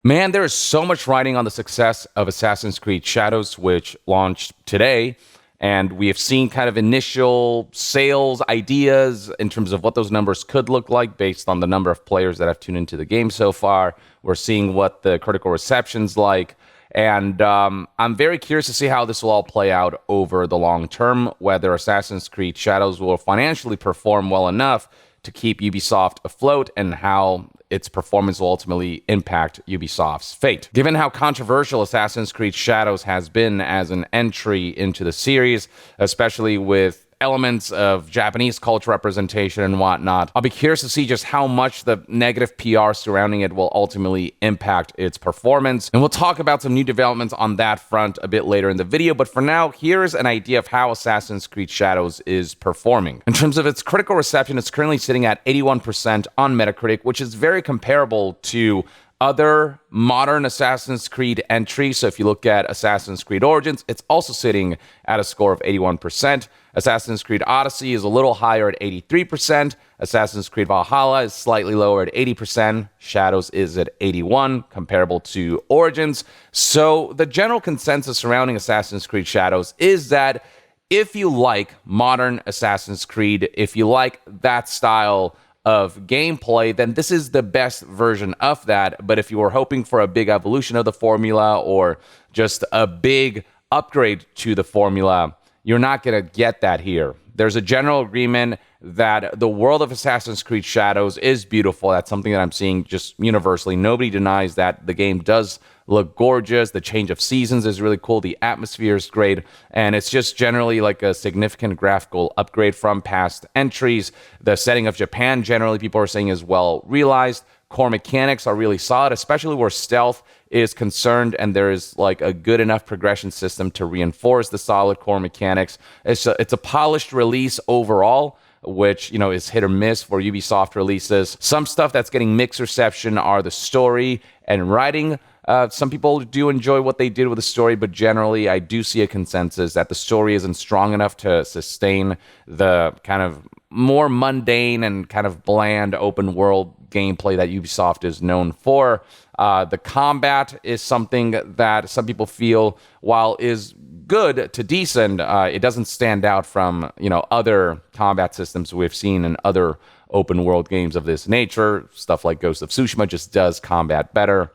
Man, there is so much riding on the success of Assassin's Creed Shadows, which launched today. And we have seen kind of initial sales ideas in terms of what those numbers could look like based on the number of players that have tuned into the game so far. We're seeing what the critical reception's like. And I'm very curious to see how this will all play out over the long term, whether Assassin's Creed Shadows will financially perform well enough to keep Ubisoft afloat, and how its performance will ultimately impact Ubisoft's fate. Given how controversial Assassin's Creed Shadows has been as an entry into the series, especially with elements of Japanese culture representation and whatnot, I'll be curious to see just how much the negative PR surrounding it will ultimately impact its performance. And we'll talk about some new developments on that front a bit later in the video, but for now, here's an idea of how Assassin's Creed Shadows is performing. In terms of its critical reception, it's currently sitting at 81% on Metacritic, which is very comparable to other modern Assassin's Creed entries. So if you look at Assassin's Creed Origins, it's also sitting at a score of 81%. Assassin's Creed Odyssey is a little higher at 83%. Assassin's Creed Valhalla is slightly lower at 80%. Shadows is at 81%, comparable to Origins. So the general consensus surrounding Assassin's Creed Shadows is that if you like modern Assassin's Creed, if you like that style of gameplay, then this is the best version of that. But if you were hoping for a big evolution of the formula or just a big upgrade to the formula, you're not going to get that here. There's a general agreement that the world of Assassin's Creed Shadows is beautiful. That's something that I'm seeing just universally. Nobody denies that. The game does look gorgeous. The change of seasons is really cool. The atmosphere is great. And it's just generally like a significant graphical upgrade from past entries. The setting of Japan, generally, people are saying is well realized. Core mechanics are really solid, especially where stealth is concerned, and there is like a good enough progression system to reinforce the solid core mechanics. It's a polished release overall, which, you know, is hit or miss for Ubisoft releases. Some stuff that's getting mixed reception are the story and writing. Some people do enjoy what they did with the story, but generally I do see a consensus that the story isn't strong enough to sustain the kind of more mundane and kind of bland open world gameplay that Ubisoft is known for. The combat is something that some people feel, while is good to decent, it doesn't stand out from, you know, other combat systems we've seen in other open world games of this nature. Stuff like Ghost of Tsushima just does combat better.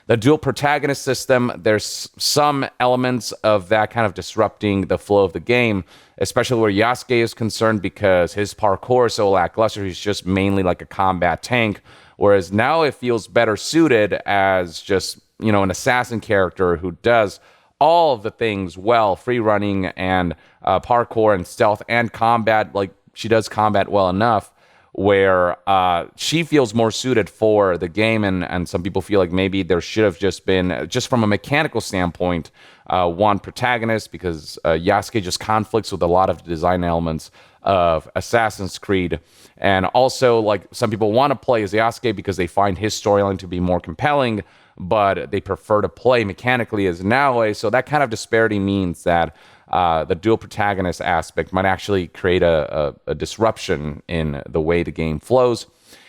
The dual protagonist system, there's some elements of that kind of disrupting the flow of the game, especially where Yasuke is concerned, because his parkour is so lackluster. He's just mainly like a combat tank, whereas now it feels better suited as just, you know, an assassin character who does all of the things well, free running and parkour and stealth and combat. Like, she does combat well enough where she feels more suited for the game, and some people feel like maybe there should have just been, just from a mechanical standpoint, one protagonist, because Yasuke just conflicts with a lot of design elements of Assassin's Creed. And also, like, some people want to play as Yasuke because they find his storyline to be more compelling, but they prefer to play mechanically as Naoe. So that kind of disparity means that the dual protagonist aspect might actually create a disruption in the way the game flows.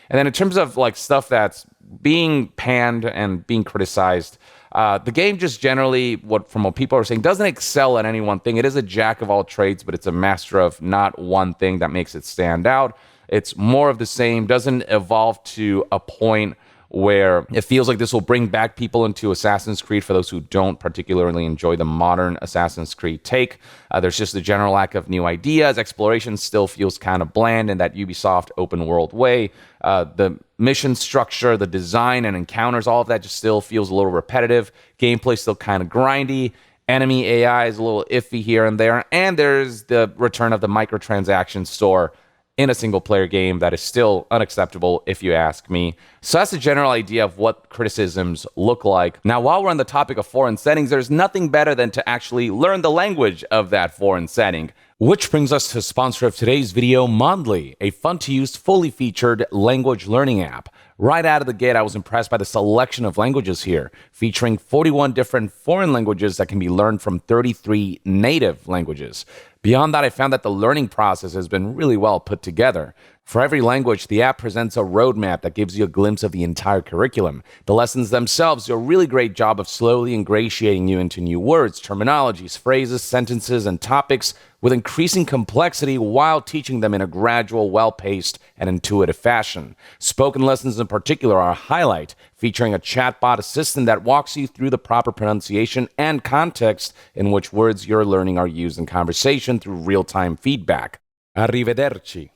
And then in terms of like stuff that's being panned and being criticized, the game just generally, from what people are saying, doesn't excel at any one thing. It is a jack of all trades, but it's a master of not one thing that makes it stand out. It's more of the same, doesn't evolve to a point where it feels like this will bring back people into Assassin's Creed for those who don't particularly enjoy the modern Assassin's Creed take. There's just a general lack of new ideas. Exploration still feels kind of bland in that Ubisoft open world way. The mission structure, the design and encounters, all of that just still feels a little repetitive. Gameplay still kind of grindy. Enemy AI is a little iffy here and there. And there's the return of the microtransaction store in a single-player game that is still unacceptable, if you ask me. So that's a general idea of what criticisms look like. Now, while we're on the topic of foreign settings, there's nothing better than to actually learn the language of that foreign setting. Which brings us to the sponsor of today's video, Mondly, a fun-to-use, fully featured language learning app. Right out of the gate, I was impressed by the selection of languages here, featuring 41 different foreign languages that can be learned from 33 native languages. Beyond that, I found that the learning process has been really well put together. For every language, the app presents a roadmap that gives you a glimpse of the entire curriculum. The lessons themselves do a really great job of slowly ingratiating you into new words, terminologies, phrases, sentences, and topics with increasing complexity while teaching them in a gradual, well-paced, and intuitive fashion. Spoken lessons in particular are a highlight, featuring a chatbot assistant that walks you through the proper pronunciation and context in which words you're learning are used in conversation through real-time feedback. Arrivederci.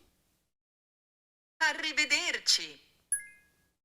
Arrivederci.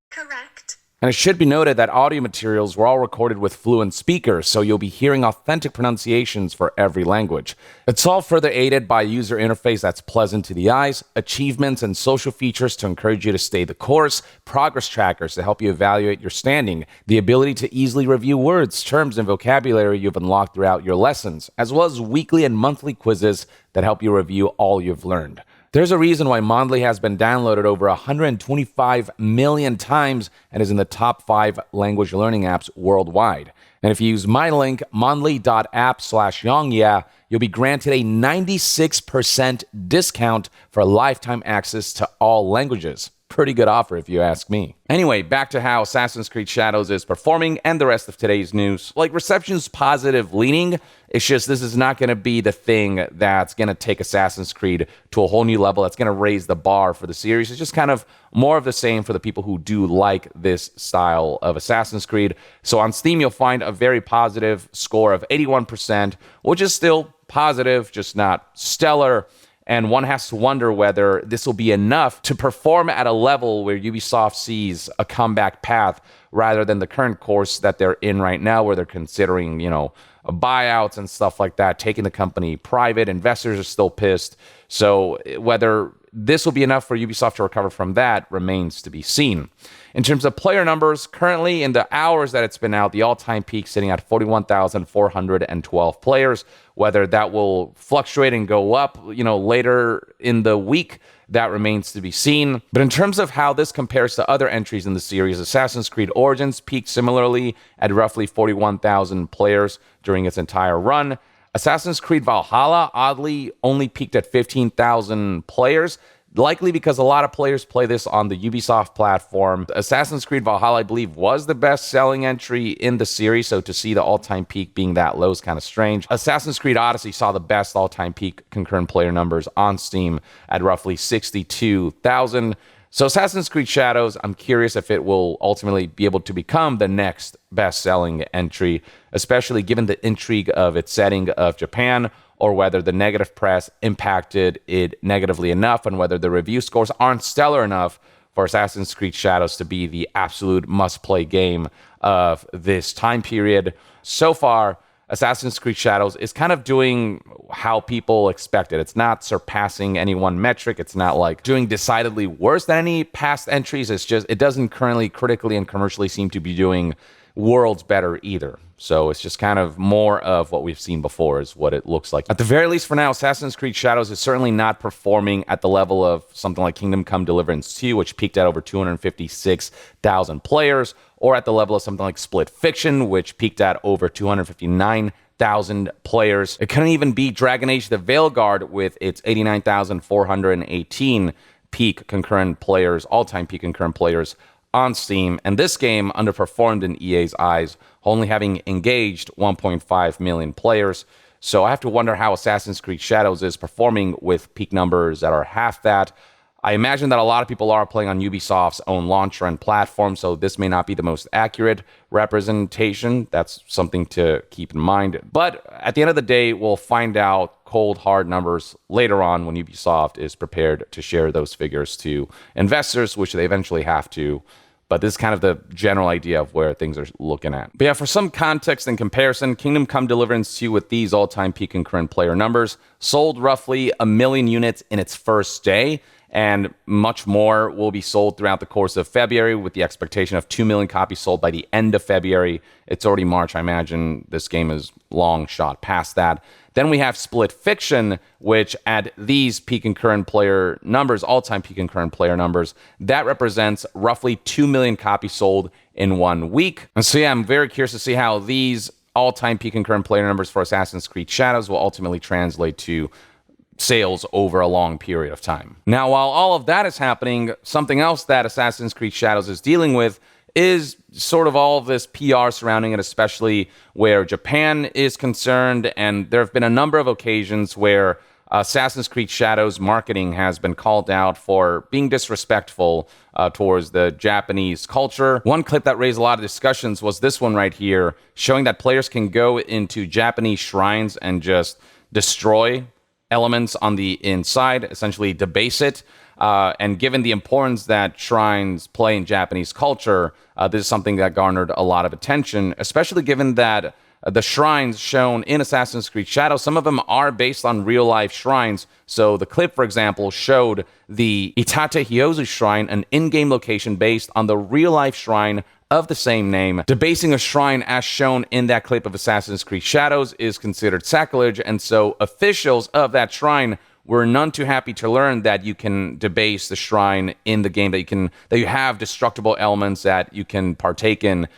Correct. And it should be noted that audio materials were all recorded with fluent speakers, so you'll be hearing authentic pronunciations for every language. It's all further aided by a user interface that's pleasant to the eyes, achievements and social features to encourage you to stay the course, progress trackers to help you evaluate your standing, the ability to easily review words, terms, and vocabulary you've unlocked throughout your lessons, as well as weekly and monthly quizzes that help you review all you've learned. There's a reason why Mondly has been downloaded over 125 million times and is in the top 5 language learning apps worldwide. And if you use my link, mondly.app/yongya, you'll be granted a 96% discount for lifetime access to all languages. Pretty good offer if you ask me. Anyway, back to how Assassin's Creed Shadows is performing and the rest of today's news. Like, reception's positive leaning. It's just this is not going to be the thing that's going to take Assassin's Creed to a whole new level. That's going to raise the bar for the series. It's just kind of more of the same for the people who do like this style of Assassin's Creed. So on Steam, you'll find a very positive score of 81%, which is still positive, just not stellar. And one has to wonder whether this will be enough to perform at a level where Ubisoft sees a comeback path rather than the current course that they're in right now, where they're considering, buyouts and stuff like that, taking the company private. Investors are still pissed. So whether this will be enough for Ubisoft to recover from that remains to be seen. In terms of player numbers, currently in the hours that it's been out, the all-time peak sitting at 41,412 players. Whether that will fluctuate and go up, later in the week, that remains to be seen. But in terms of how this compares to other entries in the series, Assassin's Creed Origins peaked similarly at roughly 41,000 players during its entire run. Assassin's Creed Valhalla, oddly, only peaked at 15,000 players, likely because a lot of players play this on the Ubisoft platform. Assassin's Creed Valhalla, I believe, was the best-selling entry in the series, so to see the all-time peak being that low is kind of strange. Assassin's Creed Odyssey saw the best all-time peak concurrent player numbers on Steam at roughly 62,000. So Assassin's Creed Shadows, I'm curious if it will ultimately be able to become the next best-selling entry, especially given the intrigue of its setting of Japan, or whether the negative press impacted it negatively enough and whether the review scores aren't stellar enough for Assassin's Creed Shadows to be the absolute must-play game of this time period. So far, Assassin's Creed Shadows is kind of doing how people expected. It's not surpassing any one metric. It's not like doing decidedly worse than any past entries. It's just, it doesn't currently critically and commercially seem to be doing worlds better either. So it's just kind of more of what we've seen before is what it looks like. At the very least for now, Assassin's Creed Shadows is certainly not performing at the level of something like Kingdom Come Deliverance 2, which peaked at over 256,000 players, or at the level of something like Split Fiction, which peaked at over 259,000 players. It couldn't even beat Dragon Age The Veilguard with its 89,418 peak concurrent players, all-time peak concurrent players on Steam, and this game underperformed in EA's eyes, only having engaged 1.5 million players. So I have to wonder how Assassin's Creed Shadows is performing with peak numbers that are half that. I imagine that a lot of people are playing on Ubisoft's own launcher and platform, so this may not be the most accurate representation. That's something to keep in mind. But at the end of the day, we'll find out cold, hard numbers later on when Ubisoft is prepared to share those figures to investors, which they eventually have to. But this is kind of the general idea of where things are looking at. But yeah, for some context and comparison, Kingdom Come Deliverance 2 with these all-time peak concurrent player numbers sold roughly 1 million units in its first day, and much more will be sold throughout the course of February with the expectation of 2 million copies sold by the end of February. It's already March. I imagine this game is long shot past that. Then we have Split Fiction, which at these peak concurrent player numbers, all-time peak concurrent player numbers, that represents roughly 2 million copies sold in 1 week. And so yeah, I'm very curious to see how these all-time peak concurrent player numbers for Assassin's Creed Shadows will ultimately translate to sales over a long period of time. Now, while all of that is happening, something else that Assassin's Creed Shadows is dealing with is sort of all of this PR surrounding it, especially where Japan is concerned. And there have been a number of occasions where Assassin's Creed Shadows marketing has been called out for being disrespectful towards the Japanese culture. One clip that raised a lot of discussions was this one right here, showing that players can go into Japanese shrines and just destroy elements on the inside, essentially debase it. And given the importance that shrines play in Japanese culture, this is something that garnered a lot of attention, especially given that the shrines shown in Assassin's Creed Shadows, some of them are based on real-life shrines. So the clip, for example, showed the Itate Hyozu shrine, an in-game location based on the real-life shrine of the same name. Debasing a shrine as shown in that clip of Assassin's Creed Shadows is considered sacrilege, and so officials of that shrine were none too happy to learn that you can debase the shrine in the game, that you have destructible elements that you can partake in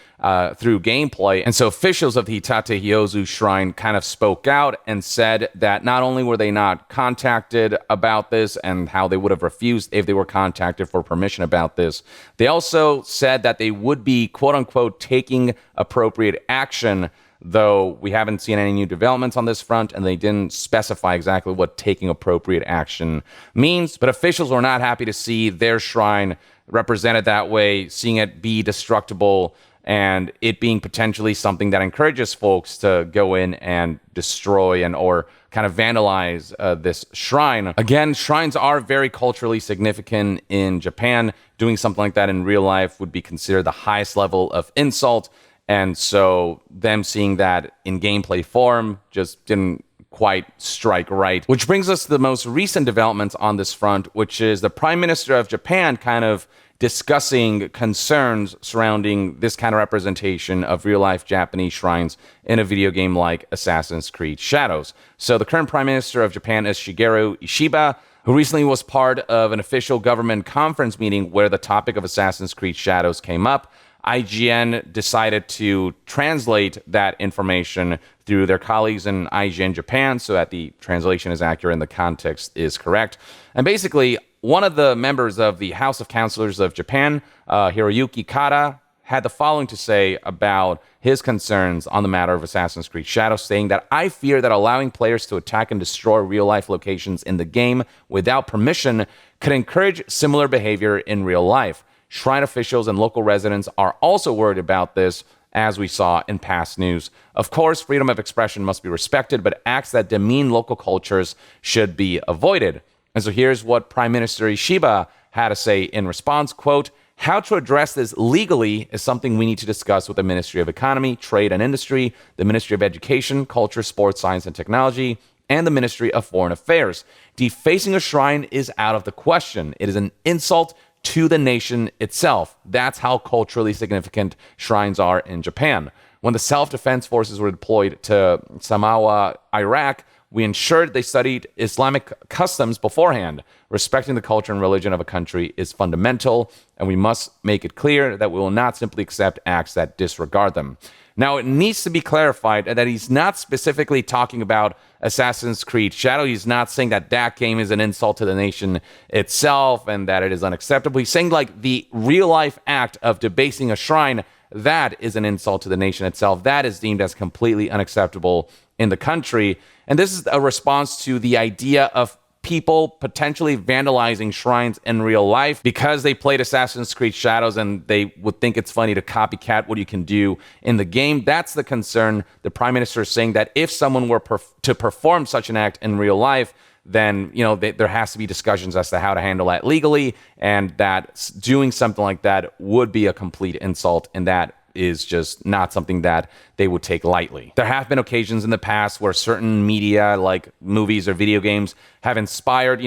through gameplay. And so officials of the Itate Hyozu shrine kind of spoke out and said that not only were they not contacted about this and how they would have refused if they were contacted for permission about this, they also said that they would be, quote unquote, taking appropriate action, though we haven't seen any new developments on this front, and they didn't specify exactly what taking appropriate action means. But officials were not happy to see their shrine represented that way, seeing it be destructible, and it being potentially something that encourages folks to go in and destroy or kind of vandalize this shrine. Again, shrines are very culturally significant in Japan. Doing something like that in real life would be considered the highest level of insult. And so them seeing that in gameplay form just didn't quite strike right. Which brings us to the most recent developments on this front, which is the Prime Minister of Japan kind of discussing concerns surrounding this kind of representation of real-life Japanese shrines in a video game like Assassin's Creed Shadows. So the current Prime Minister of Japan is Shigeru Ishiba, who recently was part of an official government conference meeting where the topic of Assassin's Creed Shadows came up. IGN decided to translate that information through their colleagues in IGN Japan so that the translation is accurate and the context is correct. And basically, one of the members of the House of Councilors of Japan, Hiroyuki Kata, had the following to say about his concerns on the matter of Assassin's Creed Shadows, saying that I fear that allowing players to attack and destroy real-life locations in the game without permission could encourage similar behavior in real life. Shrine officials and local residents are also worried about this, as we saw in past news. Of course, freedom of expression must be respected, but acts that demean local cultures should be avoided. And so here's what Prime Minister Ishiba had to say in response, quote, "How to address this legally is something we need to discuss with the Ministry of Economy, Trade and Industry, the Ministry of Education, Culture, Sports, Science and Technology, and the Ministry of Foreign Affairs. Defacing a shrine is out of the question. It is an insult to the nation itself. That's how culturally significant shrines are in Japan. When the self-defense forces were deployed to Samawa, Iraq, we ensured they studied Islamic customs beforehand. Respecting the culture and religion of a country is fundamental, and we must make it clear that we will not simply accept acts that disregard them." Now, it needs to be clarified that he's not specifically talking about Assassin's Creed Shadow. He's not saying that that game is an insult to the nation itself and that it is unacceptable. He's saying like the real-life act of debasing a shrine, that is an insult to the nation itself. That is deemed as completely unacceptable in the country. And this is a response to the idea of people potentially vandalizing shrines in real life because they played Assassin's Creed Shadows and they would think it's funny to copycat what you can do in the game. That's the concern. The Prime Minister is saying that if someone were to perform such an act in real life, then there has to be discussions as to how to handle that legally, and that doing something like that would be a complete insult, and that is just not something that they would take lightly. There have been occasions in the past where certain media, like movies or video games, have inspired,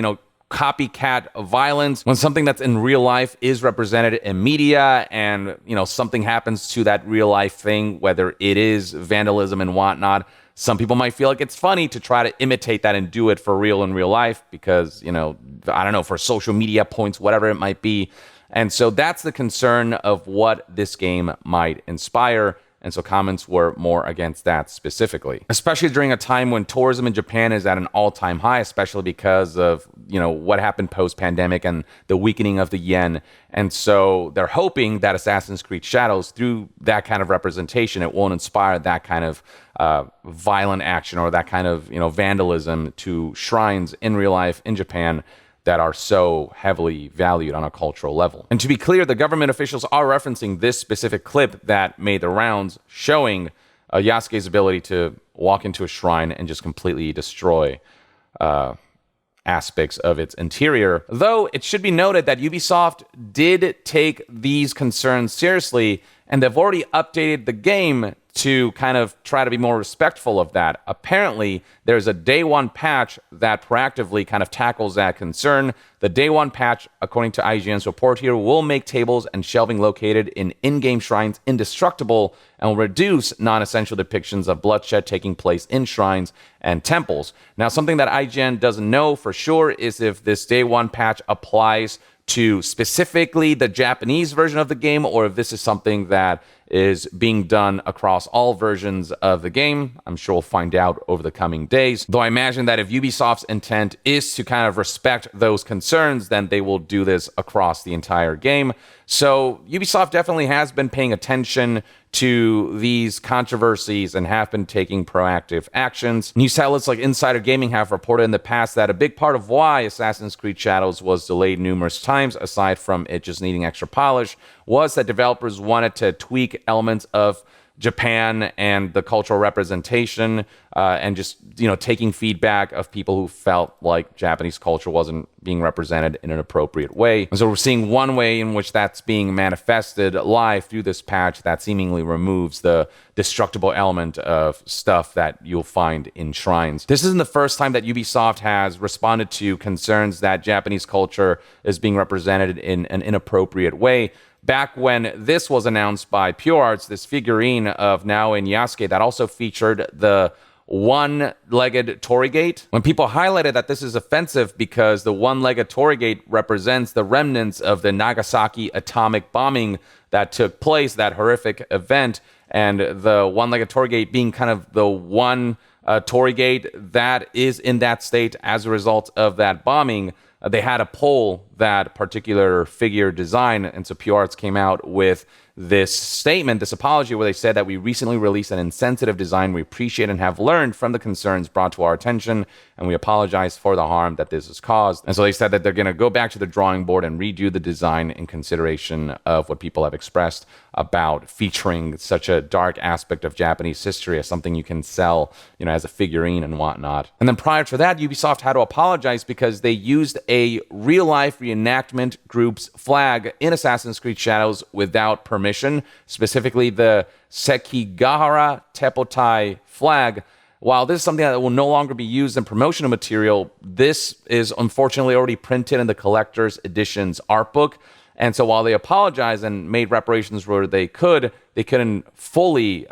copycat violence. When something that's in real life is represented in media and, something happens to that real life thing, whether it is vandalism and whatnot, some people might feel like it's funny to try to imitate that and do it for real in real life because, for social media points, whatever it might be. And so that's the concern of what this game might inspire. And so comments were more against that specifically, especially during a time when tourism in Japan is at an all-time high, especially because of, what happened post-pandemic and the weakening of the yen. And so they're hoping that Assassin's Creed Shadows, through that kind of representation, it won't inspire that kind of violent action or that kind of, vandalism to shrines in real life in Japan that are so heavily valued on a cultural level. And to be clear, the government officials are referencing this specific clip that made the rounds showing Yasuke's ability to walk into a shrine and just completely destroy aspects of its interior. Though it should be noted that Ubisoft did take these concerns seriously, and they've already updated the game to kind of try to be more respectful of that. Apparently, there's a day one patch that proactively kind of tackles that concern. The day one patch, according to IGN's report here, will make tables and shelving located in in-game shrines indestructible and will reduce non-essential depictions of bloodshed taking place in shrines and temples. Now, something that IGN doesn't know for sure is if this day one patch applies to specifically the Japanese version of the game, or if this is something that is being done across all versions of the game. I'm sure we'll find out over the coming days. Though I imagine that if Ubisoft's intent is to kind of respect those concerns, then they will do this across the entire game. So Ubisoft definitely has been paying attention to these controversies and have been taking proactive actions. News outlets like Insider Gaming have reported in the past that a big part of why Assassin's Creed Shadows was delayed numerous times, aside from it just needing extra polish, was that developers wanted to tweak elements of Japan and the cultural representation, and just taking feedback of people who felt like Japanese culture wasn't being represented in an appropriate way. And so we're seeing one way in which that's being manifested live through this patch that seemingly removes the destructible element of stuff that you'll find in shrines. This isn't the first time that Ubisoft has responded to concerns that Japanese culture is being represented in an inappropriate way. Back when this was announced by Pure Arts, this figurine of Nao and Yasuke that also featured the one-legged Torigate, when people highlighted that this is offensive because the one-legged Torigate represents the remnants of the Nagasaki atomic bombing that took place, that horrific event, and the one-legged Torigate being kind of the one Torigate that is in that state as a result of that bombing, they had to pull that particular figure design, and so Pure Arts came out with this statement, this apology, where they said that we recently released an insensitive design. We appreciate and have learned from the concerns brought to our attention, and we apologize for the harm that this has caused. And so they said that they're going to go back to the drawing board and redo the design in consideration of what people have expressed about featuring such a dark aspect of Japanese history as something you can sell, as a figurine and whatnot. And then prior to that, Ubisoft had to apologize because they used a real-life reenactment group's flag in Assassin's Creed Shadows without permission, specifically the Sekigahara Teppotai flag. While this is something that will no longer be used in promotional material, this is unfortunately already printed in the collector's edition's art book. And so while they apologized and made reparations where they couldn't fully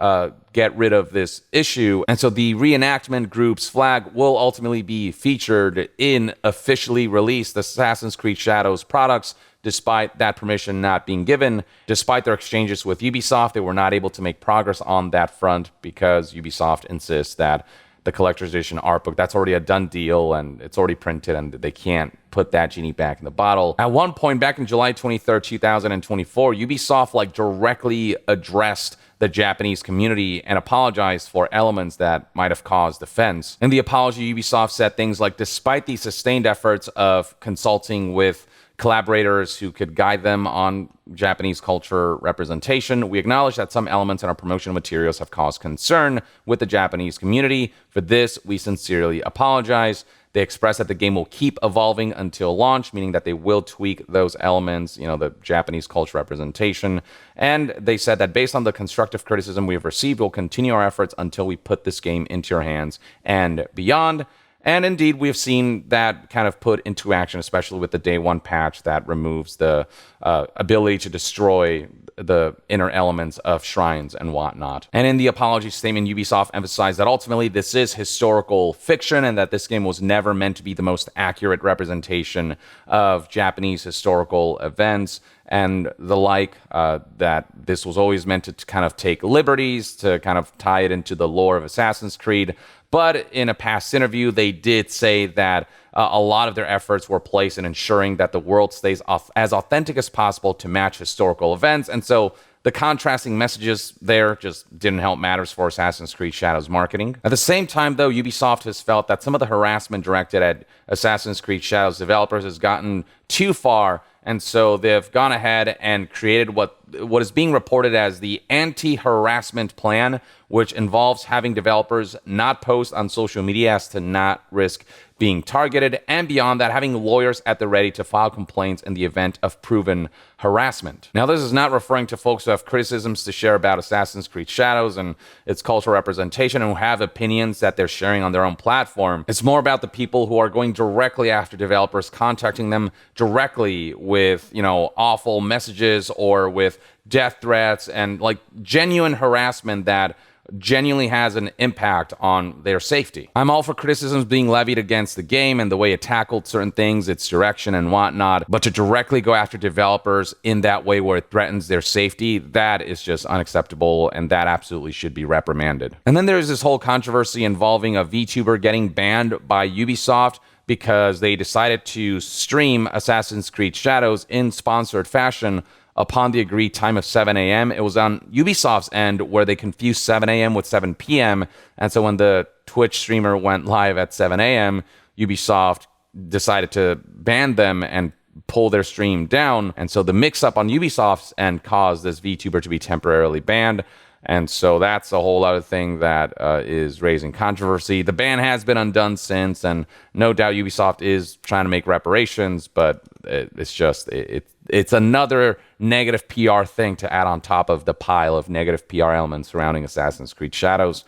get rid of this issue. And so the reenactment group's flag will ultimately be featured in officially released Assassin's Creed Shadows products, despite that permission not being given. Despite their exchanges with Ubisoft, they were not able to make progress on that front because Ubisoft insists that the collector's edition art book, that's already a done deal and it's already printed and they can't put that genie back in the bottle. At one point back in July 23rd, 2024, Ubisoft directly addressed the Japanese community and apologized for elements that might have caused offense. In the apology, Ubisoft said things like, despite the sustained efforts of consulting with collaborators who could guide them on Japanese culture representation, we acknowledge that some elements in our promotional materials have caused concern with the Japanese community. For this, we sincerely apologize. They express that the game will keep evolving until launch, meaning that they will tweak those elements, the Japanese culture representation. And they said that based on the constructive criticism we have received, we'll continue our efforts until we put this game into your hands and beyond. And indeed, we have seen that kind of put into action, especially with the day one patch that removes the ability to destroy the inner elements of shrines and whatnot. And in the apology statement, Ubisoft emphasized that ultimately this is historical fiction and that this game was never meant to be the most accurate representation of Japanese historical events. and the like, that this was always meant to kind of take liberties to kind of tie it into the lore of Assassin's Creed. But in a past interview, they did say that a lot of their efforts were placed in ensuring that the world stays as authentic as possible to match historical events. And so the contrasting messages there just didn't help matters for Assassin's Creed Shadows marketing. At the same time, though, Ubisoft has felt that some of the harassment directed at Assassin's Creed Shadows developers has gotten too far, and so they've gone ahead and created what is being reported as the anti-harassment plan, which involves having developers not post on social media as to not risk being targeted, and beyond that, having lawyers at the ready to file complaints in the event of proven harassment. Now, this is not referring to folks who have criticisms to share about Assassin's Creed Shadows and its cultural representation and who have opinions that they're sharing on their own platform. It's more about the people who are going directly after developers, contacting them directly with, awful messages or with death threats and like genuine harassment that genuinely has an impact on their safety. I'm all for criticisms being levied against the game and the way it tackled certain things, its direction and whatnot, but to directly go after developers in that way where it threatens their safety, that is just unacceptable, and that absolutely should be reprimanded. And then there's this whole controversy involving a VTuber getting banned by Ubisoft because they decided to stream Assassin's Creed Shadows in sponsored fashion upon the agreed time of 7 a.m. It was on Ubisoft's end where they confused 7 a.m. with 7 p.m. And so when the Twitch streamer went live at 7 a.m., Ubisoft decided to ban them and pull their stream down. And so the mix-up on Ubisoft's end caused this VTuber to be temporarily banned. And so that's a whole other thing that is raising controversy. The ban has been undone since, and no doubt Ubisoft is trying to make reparations, but it's another negative PR thing to add on top of the pile of negative PR elements surrounding Assassin's Creed Shadows.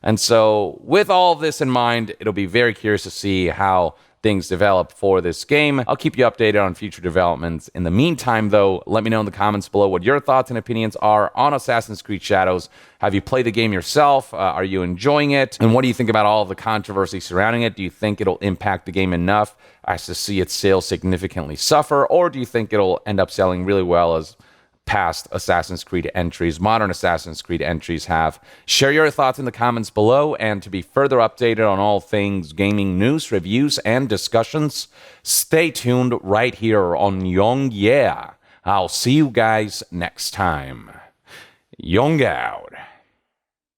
And so with all of this in mind, it'll be very curious to see how things develop for this game. I'll keep you updated on future developments. In the meantime, though, let me know in the comments below what your thoughts and opinions are on Assassin's Creed Shadows. Have you played the game yourself? Are you enjoying it? And what do you think about all of the controversy surrounding it? Do you think it'll impact the game enough as to see its sales significantly suffer? Or do you think it'll end up selling really well as past Assassin's Creed entries, modern Assassin's Creed entries have? Share your thoughts in the comments below, and to be further updated on all things gaming news, reviews, and discussions, stay tuned right here on Young Yeah. I'll see you guys next time. Young out.